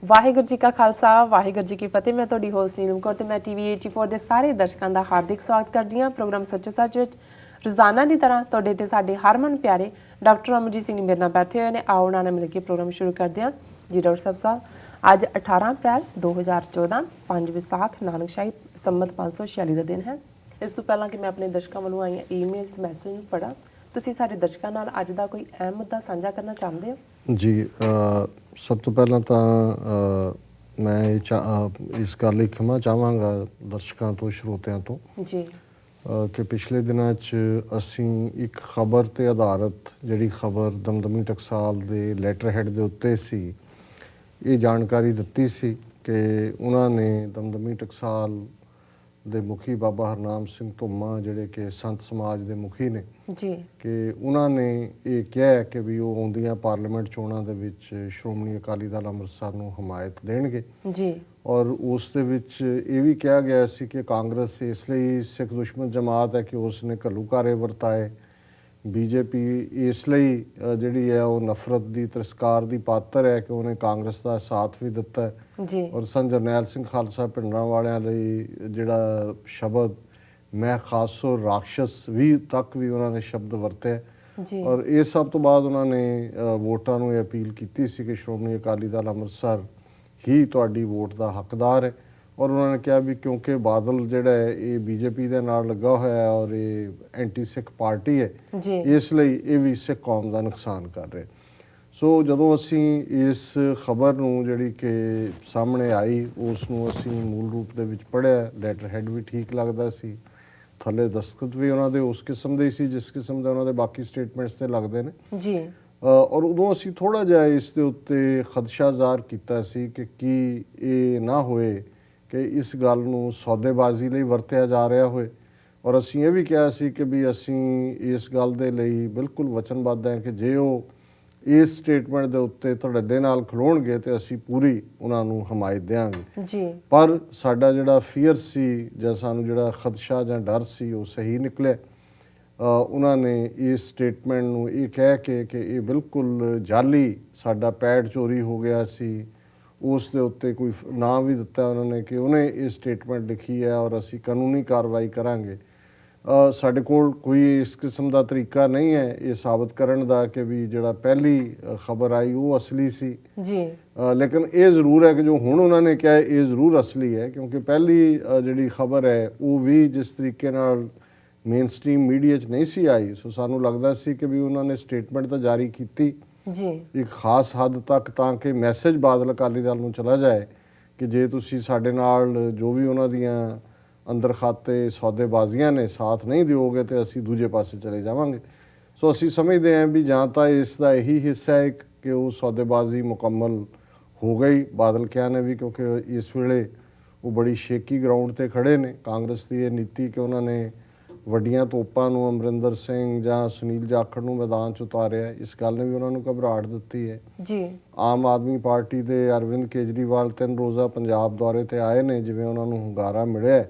ਵਾਹਿਗੁਰੂ ਜੀ ਕਾ ਖਾਲਸਾ ਵਾਹਿਗੁਰੂ ਜੀ ਕੀ ਫਤਿਹ। मैं ਤੁਹਾਡੀ ਹੋਸਟ नीलम कौर ਤੇ मैं TV 84 ਦੇ ਸਾਰੇ ਦਰਸ਼ਕਾਂ ਦਾ ਹਾਰਦਿਕ ਸਵਾਗਤ ਕਰਦੀ ਹਾਂ। ਪ੍ਰੋਗਰਾਮ ਸੱਚੋ ਸੱਚ ਵਿੱਚ ਰੋਜ਼ਾਨਾ ਦੀ ਤਰ੍ਹਾਂ ਤੁਹਾਡੇ ਤੇ ਸਾਡੇ ਹਰਮਨ ਪਿਆਰੇ ਡਾਕਟਰ ਅਮਰਜੀਤ ਸਿੰਘ ਮੇਰੇ ਨਾਲ ਬੈਠੇ ਹੋਏ ਨੇ। ਆਓ ਉਹਨਾਂ ਨਾਲ ਮਿਲ ਕੇ ਪ੍ਰੋਗਰਾਮ ਸ਼ੁਰੂ ਕਰਦੇ ਹਾਂ। ਜੀ ਡਾਕਟਰ ਸਾਹਿਬ ਅੱਜ 18 ਅਪ੍ਰੈਲ 2014 5 ਵਿਸਾਖ ਨਾਨਕਸ਼ਾਹੀ ਸੰਮਤ 546 ਦਾ ਦਿਨ ਹੈ। ਇਸ ਤੋਂ ਪਹਿਲਾਂ ਕਿ ਮੈਂ ਆਪਣੇ ਦਰਸ਼ਕਾਂ ਵੱਲੋਂ ਆਈਆਂ ਈਮੇਲਸ ਮੈਸੇਜ ਨੂੰ ਪੜ੍ਹਾਂ, ਤੁਸੀਂ ਸਾਡੇ ਦਰਸ਼ਕਾਂ ਨਾਲ ਅੱਜ ਦਾ ਕੋਈ ਅਹਿਮ ਮੁੱਦਾ ਸਾਂਝਾ ਕਰਨਾ ਚਾਹੁੰਦੇ ਹੋ? जी सब तो पहला तो मैं इस गल ਲਈ ਖਿਮਾ ਚਾਹਾਂਗਾ ਦਰਸ਼ਕਾਂ ਤੋਂ ਸਰੋਤਿਆਂ ਤੋਂ ਜੀ ਕਿ ਪਿਛਲੇ ਦਿਨਾਂ 'ਚ ਅਸੀਂ ਇੱਕ ਖਬਰ ਤੇ ਆਧਾਰਿਤ ਜਿਹੜੀ ਖਬਰ ਦਮਦਮੀ ਟਕਸਾਲ ਦੇ ਲੈਟਰ ਹੈਡ ਦੇ ਉੱਤੇ ਸੀ ਇਹ ਜਾਣਕਾਰੀ ਦਿੱਤੀ ਸੀ ਕਿ ਉਹਨਾਂ ਨੇ ਦਮਦਮੀ ਟਕਸਾਲ ਦੇ ਮੁਖੀ ਬਾਬਾ ਹਰਨਾਮ ਸਿੰਘ ਧੁੰਮਾ ਜਿਹੜੇ ਕਿ ਸੰਤ ਸਮਾਜ ਦੇ ਮੁਖੀ ਨੇ ਜੀ ਕਿ ਉਹਨਾਂ ਨੇ ਇਹ ਕਿਹਾ ਕਿ ਵੀ ਉਹ ਆਉਂਦੀਆਂ ਪਾਰਲੀਮੈਂਟ ਚੋਣਾਂ ਦੇ ਵਿੱਚ ਸ਼੍ਰੋਮਣੀ ਅਕਾਲੀ ਦਲ ਅੰਮ੍ਰਿਤਸਰ ਨੂੰ ਹਮਾਇਤ ਦੇਣਗੇ ਜੀ ਔਰ ਉਸ ਦੇ ਵਿੱਚ ਇਹ ਵੀ ਕਿਹਾ ਗਿਆ ਸੀ ਕਿ ਕਾਂਗਰਸ ਇਸ ਲਈ ਸਿੱਖ ਦੁਸ਼ਮਣ ਜਮਾਤ ਹੈ ਕਿ ਉਸ ਨੇ ਘੱਲੂਘਾਰੇ ਵਰਤਾਏ, ਬੀਜੇਪੀ ਇਸ ਲਈ ਜਿਹੜੀ ਹੈ ਉਹ ਨਫ਼ਰਤ ਦੀ ਤਿਰਸਕਾਰ ਦੀ ਪਾਤਰ ਹੈ ਕਿ ਉਹਨੇ ਕਾਂਗਰਸ ਦਾ ਸਾਥ ਵੀ ਦਿੱਤਾ ਜੀ ਔਰ ਸੰਤ ਜਰਨੈਲ ਸਿੰਘ ਖਾਲਸਾ ਪਿੰਡਾਂ ਵਾਲਿਆਂ ਲਈ ਜਿਹੜਾ ਸ਼ਬਦ ਮੈਂ ਖਾਸੋ ਰਾਖਸ਼ਸ ਵੀ ਤੱਕ ਵੀ ਉਹਨਾਂ ਨੇ ਸ਼ਬਦ ਵਰਤੇ ਔਰ ਇਹ ਸਭ ਤੋਂ ਬਾਅਦ ਉਹਨਾਂ ਨੇ ਵੋਟਾਂ ਨੂੰ ਇਹ ਅਪੀਲ ਕੀਤੀ ਸੀ ਕਿ ਸ਼੍ਰੋਮਣੀ ਅਕਾਲੀ ਦਲ ਅੰਮ੍ਰਿਤਸਰ ਹੀ ਤੁਹਾਡੀ ਵੋਟ ਦਾ ਹੱਕਦਾਰ ਹੈ ਔਰ ਉਹਨਾਂ ਨੇ ਕਿਹਾ ਵੀ ਕਿਉਂਕਿ ਬਾਦਲ ਜਿਹੜਾ ਹੈ ਇਹ ਬੀਜੇਪੀ ਦੇ ਨਾਲ ਲੱਗਾ ਹੋਇਆ ਹੈ ਔਰ ਇਹ ਐਂਟੀ ਸਿੱਖ ਪਾਰਟੀ ਹੈ ਇਸ ਲਈ ਇਹ ਵੀ ਸਿੱਖ ਕੌਮ ਦਾ ਨੁਕਸਾਨ ਕਰ ਰਿਹਾ। ਸੋ ਜਦੋਂ ਅਸੀਂ ਇਸ ਖਬਰ ਨੂੰ ਜਿਹੜੀ ਕਿ ਸਾਹਮਣੇ ਆਈ ਉਸ ਨੂੰ ਅਸੀਂ ਮੂਲ ਰੂਪ ਦੇ ਵਿੱਚ ਪੜ੍ਹਿਆ, ਲੈਟਰ ਹੈਡ ਵੀ ਠੀਕ ਲੱਗਦਾ ਸੀ, ਥੱਲੇ ਦਸਤਖਤ ਵੀ ਉਹਨਾਂ ਦੇ ਉਸ ਕਿਸਮ ਦੇ ਸੀ ਜਿਸ ਕਿਸਮ ਦੇ ਉਹਨਾਂ ਦੇ ਬਾਕੀ ਸਟੇਟਮੈਂਟਸ ਤੇ ਲੱਗਦੇ ਨੇ ਜੀ ਔਰ ਉਦੋਂ ਅਸੀਂ ਥੋੜ੍ਹਾ ਜਿਹਾ ਇਸ ਦੇ ਉੱਤੇ ਖਦਸ਼ਾ ਜ਼ਾਹਰ ਕੀਤਾ ਸੀ ਕਿ ਕੀ ਇਹ ਨਾ ਹੋਏ ਕਿ ਇਸ ਗੱਲ ਨੂੰ ਸੌਦੇਬਾਜ਼ੀ ਲਈ ਵਰਤਿਆ ਜਾ ਰਿਹਾ ਹੋਏ ਔਰ ਅਸੀਂ ਇਹ ਵੀ ਕਿਹਾ ਸੀ ਕਿ ਵੀ ਅਸੀਂ ਇਸ ਗੱਲ ਦੇ ਲਈ ਬਿਲਕੁਲ ਵਚਨਬੱਧ ਹਾਂ ਕਿ ਜੇ ਉਹ ਇਸ ਸਟੇਟਮੈਂਟ ਦੇ ਉੱਤੇ ਧੜੱਲੇ ਨਾਲ ਖਲੋਣਗੇ ਤੇ ਅਸੀਂ ਪੂਰੀ ਉਹਨਾਂ ਨੂੰ ਹਮਾਇਤ ਦੇਵਾਂਗੇ ਜੀ ਪਰ ਸਾਡਾ ਜਿਹੜਾ ਫੀਅਰ ਸੀ ਜਾਂ ਸਾਨੂੰ ਜਿਹੜਾ ਖਦਸ਼ਾ ਜਾਂ ਡਰ ਸੀ ਉਹ ਸਹੀ ਨਿਕਲਿਆ। ਉਹਨਾਂ ਨੇ ਇਸ ਸਟੇਟਮੈਂਟ ਨੂੰ ਇਹ ਕਹਿ ਕੇ ਕਿ ਇਹ ਬਿਲਕੁਲ ਜਾਲੀ ਸਾਡਾ ਪੈਡ ਚੋਰੀ ਹੋ ਗਿਆ ਸੀ ਉਸ ਦੇ ਉੱਤੇ ਕੋਈ ਨਾਂ ਵੀ ਦਿੱਤਾ ਉਹਨਾਂ ਨੇ ਕਿ ਉਹਨੇ ਇਹ ਸਟੇਟਮੈਂਟ ਲਿਖੀ ਹੈ ਔਰ ਅਸੀਂ ਕਾਨੂੰਨੀ ਕਾਰਵਾਈ ਕਰਾਂਗੇ। ਸਾਡੇ ਕੋਲ ਕੋਈ ਇਸ ਕਿਸਮ ਦਾ ਤਰੀਕਾ ਨਹੀਂ ਹੈ ਇਹ ਸਾਬਤ ਕਰਨ ਦਾ ਕਿ ਵੀ ਜਿਹੜਾ ਪਹਿਲੀ ਖਬਰ ਆਈ ਉਹ ਅਸਲੀ ਸੀ ਜੀ ਲੇਕਿਨ ਇਹ ਜ਼ਰੂਰ ਹੈ ਕਿ ਜੋ ਹੁਣ ਉਹਨਾਂ ਨੇ ਕਿਹਾ ਇਹ ਜ਼ਰੂਰ ਅਸਲੀ ਹੈ ਕਿਉਂਕਿ ਪਹਿਲੀ ਜਿਹੜੀ ਖਬਰ ਹੈ ਉਹ ਵੀ ਜਿਸ ਤਰੀਕੇ ਨਾਲ ਮੇਨ ਸਟ੍ਰੀਮ ਮੀਡੀਆ 'ਚ ਨਹੀਂ ਸੀ ਆਈ ਸੋ ਸਾਨੂੰ ਲੱਗਦਾ ਸੀ ਕਿ ਵੀ ਉਹਨਾਂ ਨੇ ਸਟੇਟਮੈਂਟ ਤਾਂ ਜਾਰੀ ਕੀਤੀ ਜੀ ਇੱਕ ਖਾਸ ਹੱਦ ਤੱਕ ਤਾਂ ਕਿ ਮੈਸੇਜ ਬਾਦਲ ਅਕਾਲੀ ਦਲ ਨੂੰ ਚਲਾ ਜਾਏ ਕਿ ਜੇ ਤੁਸੀਂ ਸਾਡੇ ਨਾਲ ਜੋ ਵੀ ਉਹਨਾਂ ਦੀਆਂ ਅੰਦਰ ਖਾਤੇ ਸੌਦੇਬਾਜ਼ੀਆਂ ਨੇ ਸਾਥ ਨਹੀਂ ਦਿਓਗੇ ਤੇ ਅਸੀਂ ਦੂਜੇ ਪਾਸੇ ਚਲੇ ਜਾਵਾਂਗੇ। ਸੋ ਅਸੀਂ ਸਮਝਦੇ ਹਾਂ ਵੀ ਜਾਂ ਤਾਂ ਇਸ ਦਾ ਇਹੀ ਹਿੱਸਾ ਹੈ ਕਿ ਉਹ ਸੌਦੇਬਾਜ਼ੀ ਮੁਕੰਮਲ ਹੋ ਗਈ ਬਾਦਲ ਕਿਆ ਨੇ ਵੀ ਕਿਉਂਕਿ ਇਸ ਵੇਲੇ ਉਹ ਬੜੀ ਸ਼ੇਕੀ ਗਰਾਊਂਡ ਤੇ ਖੜੇ ਨੇ। ਕਾਂਗਰਸ ਦੀ ਇਹ ਨੀਤੀ ਕਿ ਉਹਨਾਂ ਨੇ ਵੱਡੀਆਂ ਤੋਪਾਂ ਨੂੰ ਅਮਰਿੰਦਰ ਸਿੰਘ ਜਾਂ ਸੁਨੀਲ ਜਾਖੜ ਨੂੰ ਮੈਦਾਨ 'ਚ ਉਤਾਰਿਆ ਇਸ ਗੱਲ ਨੇ ਵੀ ਉਹਨਾਂ ਨੂੰ ਘਬਰਾਹਟ ਦਿੱਤੀ ਹੈ ਜੀ। ਆਮ ਆਦਮੀ ਪਾਰਟੀ ਦੇ ਅਰਵਿੰਦ ਕੇਜਰੀਵਾਲ 3 ਰੋਜ਼ਾ ਪੰਜਾਬ ਦੌਰੇ ਤੇ ਆਏ ਨੇ ਜਿਵੇਂ ਉਹਨਾਂ ਨੂੰ ਹੁੰਗਾਰਾ ਮਿਲਿਆ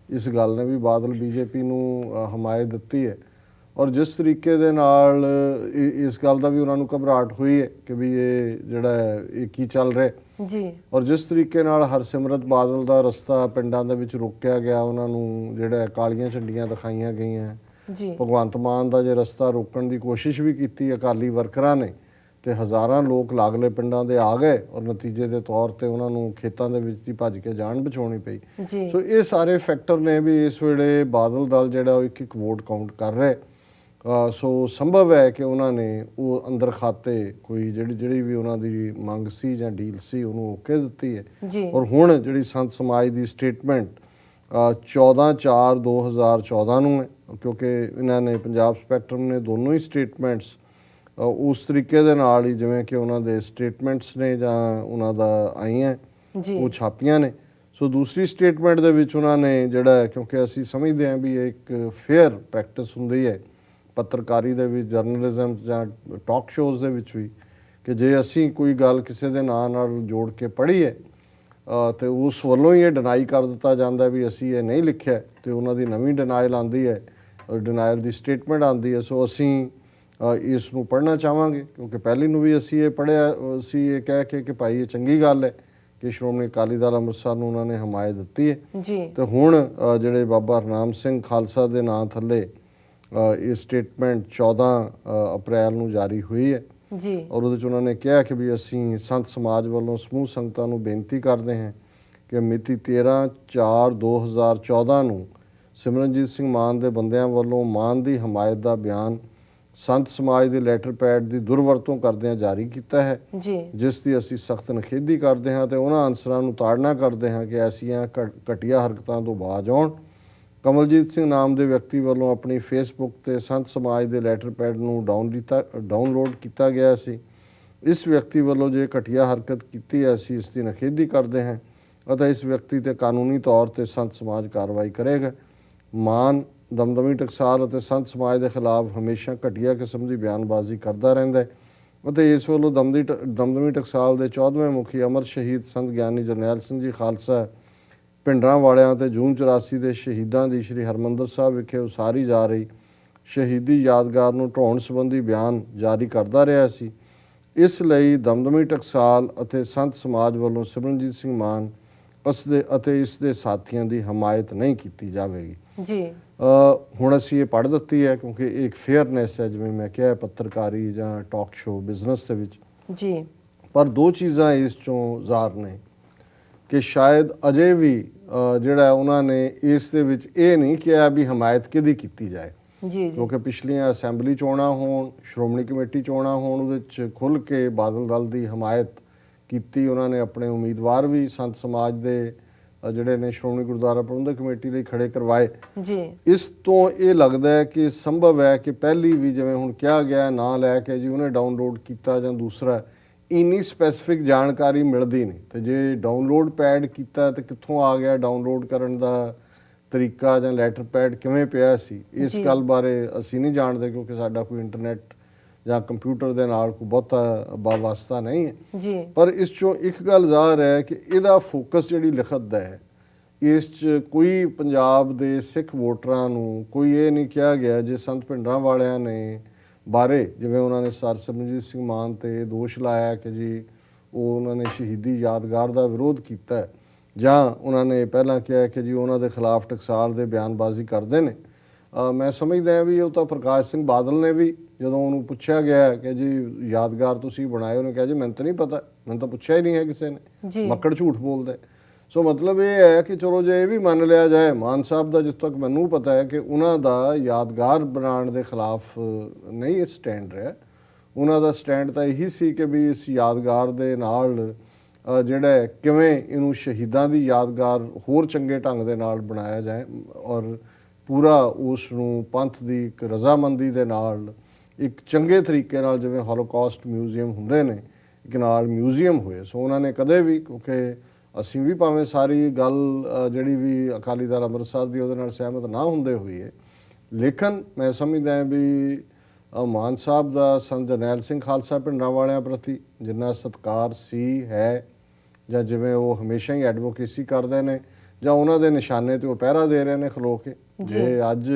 ਇਸ ਗੱਲ ਨੇ ਵੀ ਬਾਦਲ ਬੀਜੇਪੀ ਨੂੰ ਹਮਾਇਤ ਦਿੱਤੀ ਹੈ ਔਰ ਜਿਸ ਤਰੀਕੇ ਦੇ ਨਾਲ ਇਸ ਗੱਲ ਦਾ ਵੀ ਉਹਨਾਂ ਨੂੰ ਘਬਰਾਹਟ ਹੋਈ ਹੈ ਕਿ ਵੀ ਇਹ ਜਿਹੜਾ ਇਹ ਕੀ ਚੱਲ ਰਿਹਾ ਜੀ ਔਰ ਜਿਸ ਤਰੀਕੇ ਨਾਲ ਹਰਸਿਮਰਤ ਬਾਦਲ ਦਾ ਰਸਤਾ ਪਿੰਡਾਂ ਦੇ ਵਿੱਚ ਰੋਕਿਆ ਗਿਆ ਉਹਨਾਂ ਨੂੰ ਜਿਹੜਾ ਕਾਲੀਆਂ ਝੰਡੀਆਂ ਦਿਖਾਈਆਂ ਗਈਆਂ ਜੀ ਭਗਵੰਤ ਮਾਨ ਦਾ ਜੇ ਰਸਤਾ ਰੋਕਣ ਦੀ ਕੋਸ਼ਿਸ਼ ਵੀ ਕੀਤੀ ਅਕਾਲੀ ਵਰਕਰਾਂ ਨੇ ਤੇ ਹਜ਼ਾਰਾਂ ਲੋਕ ਲਾਗਲੇ ਪਿੰਡਾਂ ਦੇ ਆ ਗਏ ਔਰ ਨਤੀਜੇ ਦੇ ਤੌਰ ਤੇ ਉਹਨਾਂ ਨੂੰ ਖੇਤਾਂ ਦੇ ਵਿੱਚ ਦੀ ਭੱਜ ਕੇ ਜਾਨ ਬਚਾਉਣੀ ਪਈ ਸੋ ਇਹ ਸਾਰੇ ਫੈਕਟਰ ਨੇ ਵੀ ਇਸ ਵੇਲੇ ਬਾਦਲ ਦਲ ਜਿਹੜਾ ਉਹ ਇੱਕ ਵੋਟ ਕਾਊਂਟ ਕਰ ਰਿਹਾ ਸੋ ਸੰਭਵ ਹੈ ਕਿ ਉਹਨਾਂ ਨੇ ਉਹ ਅੰਦਰ ਖਾਤੇ ਕੋਈ ਜਿਹੜੀ ਵੀ ਉਹਨਾਂ ਦੀ ਮੰਗ ਸੀ ਜਾਂ ਡੀਲ ਸੀ ਉਹਨੂੰ ਓਕੇ ਦਿੱਤੀ ਹੈ ਔਰ ਹੁਣ ਜਿਹੜੀ ਸੰਤ ਸਮਾਜ ਦੀ ਸਟੇਟਮੈਂਟ 14/4/2014 ਨੂੰ ਹੈ ਕਿਉਂਕਿ ਇਹਨਾਂ ਨੇ ਪੰਜਾਬ ਸਪੈਕਟਰਮ ਨੇ ਦੋਨੋਂ ਹੀ ਸਟੇਟਮੈਂਟਸ ਉਸ ਤਰੀਕੇ ਦੇ ਨਾਲ ਹੀ ਜਿਵੇਂ ਕਿ ਉਹਨਾਂ ਦੇ ਸਟੇਟਮੈਂਟਸ ਨੇ ਜਾਂ ਉਹਨਾਂ ਦਾ ਆਈਆਂ ਉਹ ਛਾਪੀਆਂ ਨੇ ਸੋ ਦੂਸਰੀ ਸਟੇਟਮੈਂਟ ਦੇ ਵਿੱਚ ਉਹਨਾਂ ਨੇ ਜਿਹੜਾ ਕਿਉਂਕਿ ਅਸੀਂ ਸਮਝਦੇ ਹਾਂ ਵੀ ਇਹ ਇੱਕ ਫੇਅਰ ਪ੍ਰੈਕਟਿਸ ਹੁੰਦੀ ਹੈ ਪੱਤਰਕਾਰੀ ਦੇ ਵਿੱਚ ਜਰਨਲਿਜ਼ਮ ਜਾਂ ਟਾਕ ਸ਼ੋਜ਼ ਦੇ ਵਿੱਚ ਵੀ ਕਿ ਜੇ ਅਸੀਂ ਕੋਈ ਗੱਲ ਕਿਸੇ ਦੇ ਨਾਂ ਨਾਲ ਜੋੜ ਕੇ ਪੜ੍ਹੀ ਹੈ ਤੇ ਉਸ ਵੱਲੋਂ ਹੀ ਇਹ ਡਿਨਾਈ ਕਰ ਦਿੱਤਾ ਜਾਂਦਾ ਵੀ ਅਸੀਂ ਇਹ ਨਹੀਂ ਲਿਖਿਆ ਤੇ ਉਹਨਾਂ ਦੀ ਨਵੀਂ ਡਿਨਾਇਲ ਆਉਂਦੀ ਹੈ ਡਿਨਾਇਲ ਦੀ ਸਟੇਟਮੈਂਟ ਆਉਂਦੀ ਹੈ ਸੋ ਅਸੀਂ ਇਸ ਨੂੰ ਪੜ੍ਹਨਾ ਚਾਹਾਂਗੇ ਕਿਉਂਕਿ ਪਹਿਲੀ ਨੂੰ ਵੀ ਅਸੀਂ ਇਹ ਪੜ੍ਹਿਆ ਅਸੀਂ ਇਹ ਕਹਿ ਕੇ ਕਿ ਭਾਈ ਇਹ ਚੰਗੀ ਗੱਲ ਹੈ ਕਿ ਸ਼੍ਰੋਮਣੀ ਅਕਾਲੀ ਦਲ ਅੰਮ੍ਰਿਤਸਰ ਨੂੰ ਉਹਨਾਂ ਨੇ ਹਮਾਇਤ ਦਿੱਤੀ ਹੈ ਜੀ ਤੇ ਹੁਣ ਜਿਹੜੇ ਬਾਬਾ ਹਰਨਾਮ ਸਿੰਘ ਖਾਲਸਾ ਦੇ ਨਾਂ ਥੱਲੇ ਇਹ ਸਟੇਟਮੈਂਟ 14 ਅਪ੍ਰੈਲ ਨੂੰ ਜਾਰੀ ਹੋਈ ਹੈ ਜੀ ਔਰ ਉਹਦੇ 'ਚ ਉਹਨਾਂ ਨੇ ਕਿਹਾ ਕਿ ਵੀ ਅਸੀਂ ਸੰਤ ਸਮਾਜ ਵੱਲੋਂ ਸਮੂਹ ਸੰਗਤਾਂ ਨੂੰ ਬੇਨਤੀ ਕਰਦੇ ਹਾਂ ਕਿ ਮਿਤੀ 13/4/2014 ਨੂੰ ਸਿਮਰਨਜੀਤ ਸਿੰਘ ਮਾਨ ਦੇ ਬੰਦਿਆਂ ਵੱਲੋਂ ਮਾਨ ਦੀ ਹਮਾਇਤ ਦਾ ਬਿਆਨ ਸੰਤ ਸਮਾਜ ਦੇ ਲੈਟਰ ਪੈਡ ਦੀ ਦੁਰਵਰਤੋਂ ਕਰਦਿਆਂ ਜਾਰੀ ਕੀਤਾ ਹੈ ਜੀ ਜਿਸ ਦੀ ਅਸੀਂ ਸਖਤ ਨਿਖੇਧੀ ਕਰਦੇ ਹਾਂ ਤੇ ਉਹਨਾਂ ਅਨਸਰਾਂ ਨੂੰ ਤਾੜਨਾ ਕਰਦੇ ਹਾਂ ਕਿ ਐਸੀਆਂ ਘਟੀਆ ਹਰਕਤਾਂ ਤੋਂ ਬਾਜ਼ ਆਉਣ। ਕਮਲਜੀਤ ਸਿੰਘ ਨਾਮ ਦੇ ਵਿਅਕਤੀ ਵੱਲੋਂ ਆਪਣੀ ਫੇਸਬੁੱਕ ਤੇ ਸੰਤ ਸਮਾਜ ਦੇ ਲੈਟਰ ਪੈਡ ਨੂੰ ਡਾਊਨਲੋਡ ਕੀਤਾ ਗਿਆ ਸੀ। ਇਸ ਵਿਅਕਤੀ ਵੱਲੋਂ ਜੇ ਘਟੀਆ ਹਰਕਤ ਕੀਤੀ ਹੈ ਅਸੀਂ ਇਸ ਦੀ ਨਿਖੇਧੀ ਕਰਦੇ ਹਾਂ ਅਤੇ ਇਸ ਵਿਅਕਤੀ ਤੇ ਕਾਨੂੰਨੀ ਤੌਰ ਤੇ ਸੰਤ ਸਮਾਜ ਕਾਰਵਾਈ ਕਰੇਗਾ। ਮਾਨ ਦਮਦਮੀ ਟਕਸਾਲ ਅਤੇ ਸੰਤ ਸਮਾਜ ਦੇ ਖਿਲਾਫ ਹਮੇਸ਼ਾ ਘਟੀਆ ਕਿਸਮ ਦੀ ਬਿਆਨਬਾਜ਼ੀ ਕਰਦਾ ਰਹਿੰਦਾ ਹੈ ਅਤੇ ਇਸ ਵੱਲੋਂ ਦਮਦਮੀ ਟਕਸਾਲ ਦੇ 14ਵੇਂ ਮੁਖੀ ਅਮਰ ਸ਼ਹੀਦ ਸੰਤ ਗਿਆਨੀ ਜਰਨੈਲ ਸਿੰਘ ਜੀ ਖਾਲਸਾ ਪਿੰਡਰਾਂ ਵਾਲਿਆਂ ਤੇ ਜੂਨ 84 ਦੇ ਸ਼ਹੀਦਾਂ ਦੀ ਸ੍ਰੀ ਹਰਿਮੰਦਰ ਸਾਹਿਬ ਵਿਖੇ ਉਸਾਰੀ ਜਾ ਰਹੀ ਸ਼ਹੀਦੀ ਯਾਦਗਾਰ ਨੂੰ ਢਾਉਣ ਸੰਬੰਧੀ ਬਿਆਨ ਜਾਰੀ ਕਰਦਾ ਰਿਹਾ ਸੀ। ਇਸ ਲਈ ਦਮਦਮੀ ਟਕਸਾਲ ਅਤੇ ਸੰਤ ਸਮਾਜ ਵੱਲੋਂ ਸਿਮਰਨਜੀਤ ਸਿੰਘ ਮਾਨ ਅਤੇ ਇਸ ਦੇ ਸਾਥੀਆਂ ਦੀ ਹਮਾਇਤ ਨਹੀਂ ਕੀਤੀ ਜਾਵੇਗੀ। ਜੀ ਹੁਣ ਅਸੀਂ ਇਹ ਪੜ੍ਹ ਦਿੱਤੀ ਹੈ ਕਿਉਂਕਿ ਇਹ ਇੱਕ ਫੇਅਰਨੈਸ ਹੈ, ਜਿਵੇਂ ਮੈਂ ਕਿਹਾ ਪੱਤਰਕਾਰੀ ਜਾਂ ਟਾਕ ਸ਼ੋ ਬਿਜ਼ਨਸ ਦੇ ਵਿੱਚ। ਜੀ ਪਰ ਦੋ ਚੀਜ਼ਾਂ ਇਸ ਚੋਂ ਜ਼ਾਹਰ ਨੇ ਕਿ ਸ਼ਾਇਦ ਅਜੇ ਵੀ ਜਿਹੜਾ ਉਹਨਾਂ ਨੇ ਇਸ ਦੇ ਵਿੱਚ ਇਹ ਨਹੀਂ ਕਿਹਾ ਵੀ ਹਮਾਇਤ ਕਿਹਦੀ ਕੀਤੀ ਜਾਏ ਜੀ ਕਿਉਂਕਿ ਪਿਛਲੀਆਂ ਅਸੈਂਬਲੀ ਚੋਣਾਂ ਹੋਣ, ਸ਼੍ਰੋਮਣੀ ਕਮੇਟੀ ਚੋਣਾਂ ਹੋਣ, ਉਹਦੇ 'ਚ ਖੁੱਲ੍ਹ ਕੇ ਬਾਦਲ ਦਲ ਦੀ ਹਮਾਇਤ ਕੀਤੀ। ਉਹਨਾਂ ਨੇ ਆਪਣੇ ਉਮੀਦਵਾਰ ਵੀ ਸੰਤ ਸਮਾਜ ਦੇ ਜਿਹੜੇ ਨੇ ਸ਼੍ਰੋਮਣੀ ਗੁਰਦੁਆਰਾ ਪ੍ਰਬੰਧਕ ਕਮੇਟੀ ਲਈ ਖੜੇ ਕਰਵਾਏ। ਜੀ ਇਸ ਤੋਂ ਇਹ ਲੱਗਦਾ ਹੈ ਕਿ ਸੰਭਵ ਹੈ ਕਿ ਪਹਿਲੀ ਵੀ ਜਿਵੇਂ ਹੁਣ ਕਿਹਾ ਗਿਆ ਨਾਂ ਲੈ ਕੇ ਜੀ ਉਹਨੇ ਡਾਊਨਲੋਡ ਕੀਤਾ ਜਾਂ ਦੂਸਰਾ, ਇੰਨੀ ਸਪੈਸੀਫਿਕ ਜਾਣਕਾਰੀ ਮਿਲਦੀ ਨਹੀਂ। ਤੇ ਜੇ ਡਾਊਨਲੋਡ ਪੈਡ ਕੀਤਾ ਤੇ ਕਿੱਥੋਂ ਆ ਗਿਆ, ਡਾਊਨਲੋਡ ਕਰਨ ਦਾ ਤਰੀਕਾ ਜਾਂ ਲੈਟਰ ਪੈਡ ਕਿਵੇਂ ਪਿਆ ਸੀ, ਇਸ ਗੱਲ ਬਾਰੇ ਅਸੀਂ ਨਹੀਂ ਜਾਣਦੇ ਕਿਉਂਕਿ ਸਾਡਾ ਕੋਈ ਇੰਟਰਨੈਟ ਜਾਂ ਕੰਪਿਊਟਰ ਦੇ ਨਾਲ ਕੋਈ ਬਹੁਤਾ ਵਾਸਤਾ ਨਹੀਂ ਹੈ ਜੀ। ਪਰ ਇਸ 'ਚੋਂ ਇੱਕ ਗੱਲ ਜ਼ਾਹਰ ਹੈ ਕਿ ਇਹਦਾ ਫੋਕਸ ਜਿਹੜੀ ਲਿਖਤ ਦਾ ਹੈ, ਇਸ 'ਚ ਕੋਈ ਪੰਜਾਬ ਦੇ ਸਿੱਖ ਵੋਟਰਾਂ ਨੂੰ ਕੋਈ ਇਹ ਨਹੀਂ ਕਿਹਾ ਗਿਆ ਜੇ ਸੰਤ ਭਿੰਡਰਾਂ ਵਾਲਿਆਂ ਨੇ ਬਾਰੇ, ਜਿਵੇਂ ਉਹਨਾਂ ਨੇ ਸਰ ਸਿਮਰਨਜੀਤ ਸਿੰਘ ਮਾਨ ਤੇ ਦੋਸ਼ ਲਾਇਆ ਕਿ ਜੀ ਉਹ ਉਹਨਾਂ ਨੇ ਸ਼ਹੀਦੀ ਯਾਦਗਾਰ ਦਾ ਵਿਰੋਧ ਕੀਤਾ ਜਾਂ ਉਹਨਾਂ ਨੇ ਪਹਿਲਾਂ ਕਿਹਾ ਕਿ ਜੀ ਉਹਨਾਂ ਦੇ ਖਿਲਾਫ ਟਕਸਾਲ ਦੇ ਬਿਆਨਬਾਜ਼ੀ ਕਰਦੇ ਨੇ। ਮੈਂ ਸਮਝਦਾ ਵੀ ਉਹ ਤਾਂ ਪ੍ਰਕਾਸ਼ ਸਿੰਘ ਬਾਦਲ ਨੇ ਵੀ ਜਦੋਂ ਉਹਨੂੰ ਪੁੱਛਿਆ ਗਿਆ ਕਿ ਜੀ ਯਾਦਗਾਰ ਤੁਸੀਂ ਬਣਾਏ, ਉਹਨੇ ਕਿਹਾ ਜੀ ਮੈਨੂੰ ਤਾਂ ਨਹੀਂ ਪਤਾ, ਮੈਨੂੰ ਤਾਂ ਪੁੱਛਿਆ ਹੀ ਨਹੀਂ ਹੈ ਕਿਸੇ ਨੇ, ਮੱਕੜ ਝੂਠ ਬੋਲਦਾ। ਸੋ ਮਤਲਬ ਇਹ ਹੈ ਕਿ ਚਲੋ ਜੇ ਇਹ ਵੀ ਮੰਨ ਲਿਆ ਜਾਏ ਮਾਨ ਸਾਹਿਬ ਦਾ, ਜਿੱਥੇ ਤੱਕ ਮੈਨੂੰ ਪਤਾ ਹੈ ਕਿ ਉਹਨਾਂ ਦਾ ਯਾਦਗਾਰ ਬਣਾਉਣ ਦੇ ਖਿਲਾਫ ਨਹੀਂ ਸਟੈਂਡ ਰਿਹਾ। ਉਹਨਾਂ ਦਾ ਸਟੈਂਡ ਤਾਂ ਇਹੀ ਸੀ ਕਿ ਵੀ ਇਸ ਯਾਦਗਾਰ ਦੇ ਨਾਲ ਜਿਹੜਾ ਕਿਵੇਂ ਇਹਨੂੰ ਸ਼ਹੀਦਾਂ ਦੀ ਯਾਦਗਾਰ ਹੋਰ ਚੰਗੇ ਢੰਗ ਦੇ ਨਾਲ ਬਣਾਇਆ ਜਾਏ ਔਰ ਪੂਰਾ ਉਸ ਨੂੰ ਪੰਥ ਦੀ ਇੱਕ ਰਜ਼ਾਮੰਦੀ ਦੇ ਨਾਲ ਇੱਕ ਚੰਗੇ ਤਰੀਕੇ ਨਾਲ, ਜਿਵੇਂ ਹੋਲੋਕਾਸਟ ਮਿਊਜ਼ੀਅਮ ਹੁੰਦੇ ਨੇ, ਇੱਕ ਨਾਲ ਮਿਊਜ਼ੀਅਮ ਹੋਏ। ਸੋ ਉਹਨਾਂ ਨੇ ਕਦੇ ਵੀ, ਕਿਉਂਕਿ ਅਸੀਂ ਵੀ ਭਾਵੇਂ ਸਾਰੀ ਗੱਲ ਜਿਹੜੀ ਵੀ ਅਕਾਲੀ ਦਲ ਅੰਮ੍ਰਿਤਸਰ ਦੀ ਉਹਦੇ ਨਾਲ ਸਹਿਮਤ ਨਾ ਹੁੰਦੇ ਹੋਈਏ, ਲੇਕਿਨ ਮੈਂ ਸਮਝਦਾ ਵੀ ਮਾਨ ਸਾਹਿਬ ਦਾ ਸੰਤ ਜਰਨੈਲ ਸਿੰਘ ਖਾਲਸਾ ਪਿੰਡਾਂ ਵਾਲਿਆਂ ਪ੍ਰਤੀ ਜਿੰਨਾ ਸਤਿਕਾਰ ਸੀ ਹੈ, ਜਾਂ ਜਿਵੇਂ ਉਹ ਹਮੇਸ਼ਾ ਹੀ ਐਡਵੋਕੇਸੀ ਕਰਦੇ ਨੇ ਜਾਂ ਉਹਨਾਂ ਦੇ ਨਿਸ਼ਾਨੇ ਤੇ ਉਹ ਪਹਿਰਾ ਦੇ ਰਹੇ ਨੇ ਖਲੋ ਕੇ, ਜੇ ਅੱਜ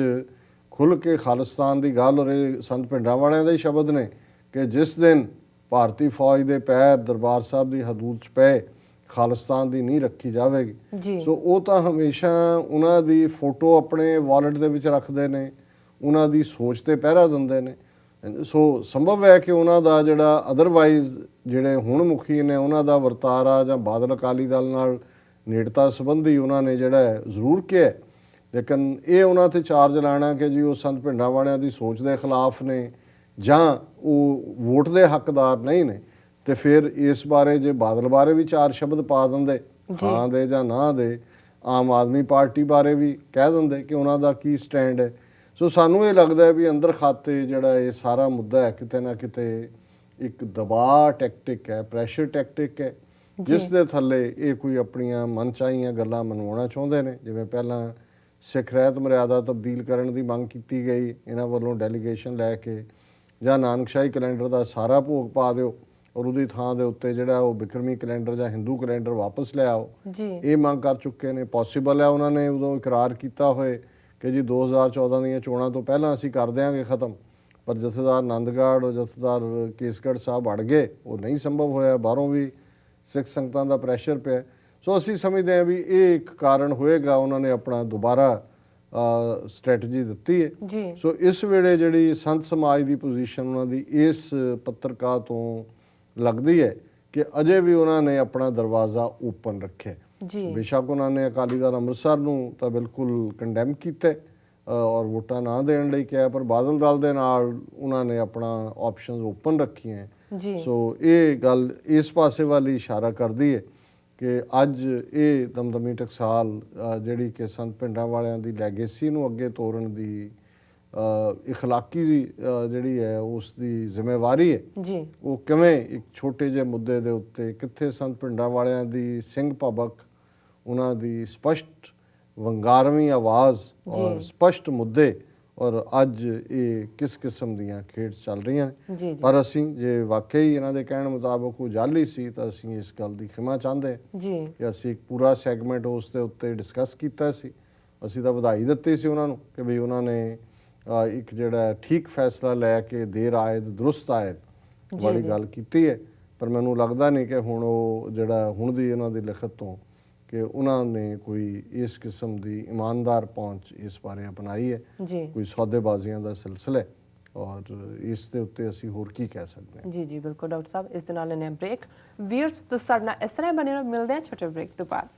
ਖੁੱਲ੍ਹ ਕੇ ਖਾਲਿਸਤਾਨ ਦੀ ਗੱਲ, ਔਰ ਇਹ ਸੰਤ ਪਿੰਡਾਂ ਵਾਲਿਆਂ ਦੇ ਹੀ ਸ਼ਬਦ ਨੇ ਕਿ ਜਿਸ ਦਿਨ ਭਾਰਤੀ ਫੌਜ ਦੇ ਪੈਰ ਦਰਬਾਰ ਸਾਹਿਬ ਦੀ ਹਦੂਦ 'ਚ ਪਏ ਖਾਲਿਸਤਾਨ ਦੀ ਨੀਂਹ ਰੱਖੀ ਜਾਵੇਗੀ। ਸੋ ਉਹ ਤਾਂ ਹਮੇਸ਼ਾ ਉਹਨਾਂ ਦੀ ਫੋਟੋ ਆਪਣੇ ਵਾਲਟ ਦੇ ਵਿੱਚ ਰੱਖਦੇ ਨੇ, ਉਹਨਾਂ ਦੀ ਸੋਚ ਤੇ ਪਹਿਰਾ ਦਿੰਦੇ ਨੇ। ਸੋ ਸੰਭਵ ਹੈ ਕਿ ਉਹਨਾਂ ਦਾ ਜਿਹੜਾ ਅਦਰਵਾਈਜ਼ ਜਿਹੜੇ ਹੁਣ ਮੁਖੀ ਨੇ ਉਹਨਾਂ ਦਾ ਵਰਤਾਰਾ ਜਾਂ ਬਾਦਲ ਅਕਾਲੀ ਦਲ ਨਾਲ ਨੇੜਤਾ ਸੰਬੰਧੀ ਉਹਨਾਂ ਨੇ ਜਿਹੜਾ ਜ਼ਰੂਰ ਕਿਹਾ, ਲੇਕਿਨ ਇਹ ਉਹਨਾਂ 'ਤੇ ਚਾਰਜ ਲਾਣਾ ਕਿ ਜੀ ਉਹ ਸੰਤ ਭਿੰਡਰਾਂ ਵਾਲਿਆਂ ਦੀ ਸੋਚ ਦੇ ਖਿਲਾਫ ਨੇ ਜਾਂ ਉਹ ਵੋਟ ਦੇ ਹੱਕਦਾਰ ਨਹੀਂ ਨੇ, ਤੇ ਫਿਰ ਇਸ ਬਾਰੇ ਜੇ ਬਾਦਲ ਬਾਰੇ ਵੀ ਚਾਰ ਸ਼ਬਦ ਪਾ ਦਿੰਦੇ, ਹਾਂ ਦੇ ਜਾਂ ਨਾ ਦੇ, ਆਮ ਆਦਮੀ ਪਾਰਟੀ ਬਾਰੇ ਵੀ ਕਹਿ ਦਿੰਦੇ ਕਿ ਉਹਨਾਂ ਦਾ ਕੀ ਸਟੈਂਡ ਹੈ। ਸੋ ਸਾਨੂੰ ਇਹ ਲੱਗਦਾ ਹੈ ਵੀ ਅੰਦਰ ਖਾਤੇ ਜਿਹੜਾ ਇਹ ਸਾਰਾ ਮੁੱਦਾ ਹੈ ਕਿਤੇ ਨਾ ਕਿਤੇ ਇੱਕ ਦਬਾਅ ਟੈਕਟਿਕ ਹੈ, ਪ੍ਰੈਸ਼ਰ ਟੈਕਟਿਕ ਹੈ, ਜਿਸ ਦੇ ਥੱਲੇ ਇਹ ਕੋਈ ਆਪਣੀਆਂ ਮਨਚਾਹੀਆਂ ਗੱਲਾਂ ਮਨਵਾਉਣਾ ਚਾਹੁੰਦੇ ਨੇ। ਜਿਵੇਂ ਪਹਿਲਾਂ ਸਿੱਖ ਰਹਿਤ ਮਰਿਆਦਾ ਤਬਦੀਲ ਕਰਨ ਦੀ ਮੰਗ ਕੀਤੀ ਗਈ ਇਹਨਾਂ ਵੱਲੋਂ ਡੈਲੀਗੇਸ਼ਨ ਲੈ ਕੇ, ਜਾਂ ਨਾਨਕਸ਼ਾਹੀ ਕੈਲੰਡਰ ਦਾ ਸਾਰਾ ਭੋਗ ਪਾ ਦਿਓ ਔਰ ਉਹਦੀ ਥਾਂ ਦੇ ਉੱਤੇ ਜਿਹੜਾ ਉਹ ਬਿਕਰਮੀ ਕੈਲੰਡਰ ਜਾਂ ਹਿੰਦੂ ਕੈਲੰਡਰ ਵਾਪਸ ਲਿਆਓ, ਇਹ ਮੰਗ ਕਰ ਚੁੱਕੇ ਨੇ। ਪੋਸੀਬਲ ਹੈ ਉਹਨਾਂ ਨੇ ਉਦੋਂ ਇਕਰਾਰ ਕੀਤਾ ਹੋਏ ਕਿ ਜੀ 2014 ਦੀਆਂ ਚੋਣਾਂ ਤੋਂ ਪਹਿਲਾਂ ਅਸੀਂ ਕਰ ਦਿਆਂਗੇ ਖ਼ਤਮ, ਪਰ ਜਥੇਦਾਰ ਆਨੰਦਗੜ੍ਹ ਔਰ ਜਥੇਦਾਰ ਕੇਸਗੜ੍ਹ ਸਾਹਿਬ ਅੜ ਗਏ, ਉਹ ਨਹੀਂ ਸੰਭਵ ਹੋਇਆ। ਬਾਹਰੋਂ ਵੀ ਸਿੱਖ ਸੰਗਤਾਂ ਦਾ ਪ੍ਰੈਸ਼ਰ ਪਿਆ। ਸੋ ਅਸੀਂ ਸਮਝਦੇ ਹਾਂ ਵੀ ਇਹ ਇੱਕ ਕਾਰਨ ਹੋਏਗਾ, ਉਹਨਾਂ ਨੇ ਆਪਣਾ ਦੁਬਾਰਾ ਸਟ੍ਰੈਟਜੀ ਦਿੱਤੀ ਹੈ। ਸੋ ਇਸ ਵੇਲੇ ਜਿਹੜੀ ਸੰਤ ਸਮਾਜ ਦੀ ਪੋਜੀਸ਼ਨ ਉਹਨਾਂ ਦੀ ਇਸ ਪੱਤਰਕਾਰ ਤੋਂ ਲੱਗਦੀ ਹੈ ਕਿ ਅਜੇ ਵੀ ਉਹਨਾਂ ਨੇ ਆਪਣਾ ਦਰਵਾਜ਼ਾ ਓਪਨ ਰੱਖਿਆ। ਬੇਸ਼ੱਕ ਉਹਨਾਂ ਨੇ ਅਕਾਲੀ ਦਲ ਅੰਮ੍ਰਿਤਸਰ ਨੂੰ ਤਾਂ ਬਿਲਕੁਲ ਕੰਡੈਮ ਕੀਤਾ ਔਰ ਵੋਟਾਂ ਨਾ ਦੇਣ ਲਈ ਕਿਹਾ, ਪਰ ਬਾਦਲ ਦਲ ਦੇ ਨਾਲ ਉਹਨਾਂ ਨੇ ਆਪਣਾ ਆਪਸ਼ਨਸ ਓਪਨ ਰੱਖੀਆਂ। ਸੋ ਇਹ ਗੱਲ ਇਸ ਪਾਸੇ ਵੱਲ ਇਸ਼ਾਰਾ ਕਰਦੀ ਹੈ ਕਿ ਅੱਜ ਇਹ ਦਮਦਮੀ ਟਕਸਾਲ ਜਿਹੜੀ ਕਿ ਸੰਤ ਪਿੰਡਾਂ ਵਾਲਿਆਂ ਦੀ ਲੈਗੇਸੀ ਨੂੰ ਅੱਗੇ ਤੋਰਨ ਦੀ ਇਖਲਾਕੀ ਜਿਹੜੀ ਹੈ ਉਸ ਦੀ ਜ਼ਿੰਮੇਵਾਰੀ ਹੈ, ਉਹ ਕਿਵੇਂ ਇੱਕ ਛੋਟੇ ਜਿਹੇ ਮੁੱਦੇ ਦੇ ਉੱਤੇ ਕਿੱਥੇ ਸੰਤ ਪਿੰਡਾਂ ਵਾਲਿਆਂ ਦੀ ਸਿੰਘ ਭਬਕ, ਉਹਨਾਂ ਦੀ ਸਪਸ਼ਟ ਵੰਗਾਰਵੀਂ ਆਵਾਜ਼ ਔਰ ਸਪਸ਼ਟ ਮੁੱਦੇ, ਔਰ ਅੱਜ ਇਹ ਕਿਸ ਕਿਸਮ ਦੀਆਂ ਖੇਡ ਚੱਲ ਰਹੀਆਂ ਨੇ। ਪਰ ਅਸੀਂ ਜੇ ਵਾਕਈ ਇਹਨਾਂ ਦੇ ਕਹਿਣ ਮੁਤਾਬਕ ਉਹ ਜਾਲੀ ਸੀ ਤਾਂ ਅਸੀਂ ਇਸ ਗੱਲ ਦੀ ਖਿਮਾ ਚਾਹੁੰਦੇ ਕਿ ਅਸੀਂ ਇੱਕ ਪੂਰਾ ਸੈਗਮੈਂਟ ਉਸ ਦੇ ਉੱਤੇ ਡਿਸਕਸ ਕੀਤਾ ਸੀ। ਅਸੀਂ ਤਾਂ ਵਧਾਈ ਦਿੱਤੀ ਸੀ ਉਹਨਾਂ ਨੂੰ ਕਿ ਵੀ ਉਹਨਾਂ ਨੇ ਇੱਕ ਜਿਹੜਾ ਠੀਕ ਫੈਸਲਾ ਲੈ ਕੇ ਦੇਰ ਆਇਦ ਦਰੁਸਤ ਆਇਦ ਵਾਲੀ ਗੱਲ ਕੀਤੀ ਹੈ। ਪਰ ਮੈਨੂੰ ਲੱਗਦਾ ਨਹੀਂ ਕਿ ਹੁਣ ਉਹ ਜਿਹੜਾ ਹੁਣ ਦੀ ਉਹਨਾਂ ਦੀ ਲਿਖਤ ਤੋਂ ਕਿ ਉਹਨਾਂ ਨੇ ਕੋਈ ਇਸ ਕਿਸਮ ਦੀ ਇਮਾਨਦਾਰ ਪਹੁੰਚ ਇਸ ਬਾਰੇ ਅਪਣਾਈ ਹੈ। ਕੋਈ ਸੌਦੇਬਾਜ਼ੀਆਂ ਦਾ ਸਿਲਸਿਲਾ ਹੈ ਔਰ ਇਸ ਦੇ ਉੱਤੇ ਅਸੀਂ ਹੋਰ ਕੀ ਕਹਿ ਸਕਦੇ ਹਾਂ। ਜੀ ਬਿਲਕੁਲ ਡਾਕਟਰ ਸਾਹਿਬ, ਇਸ ਦੇ ਨਾਲ ਲੈਣੇ ਬ੍ਰੇਕ। ਵੀਅਰਸ ਤੁਸੀਂ ਸਾਡੇ ਨਾਲ ਇਸ ਤਰ੍ਹਾਂ ਬਣੇ ਰਹੋ, ਮਿਲਦੇ ਹਾਂ ਛੋਟੇ ਬ੍ਰੇਕ ਤੋਂ ਬਾਅਦ।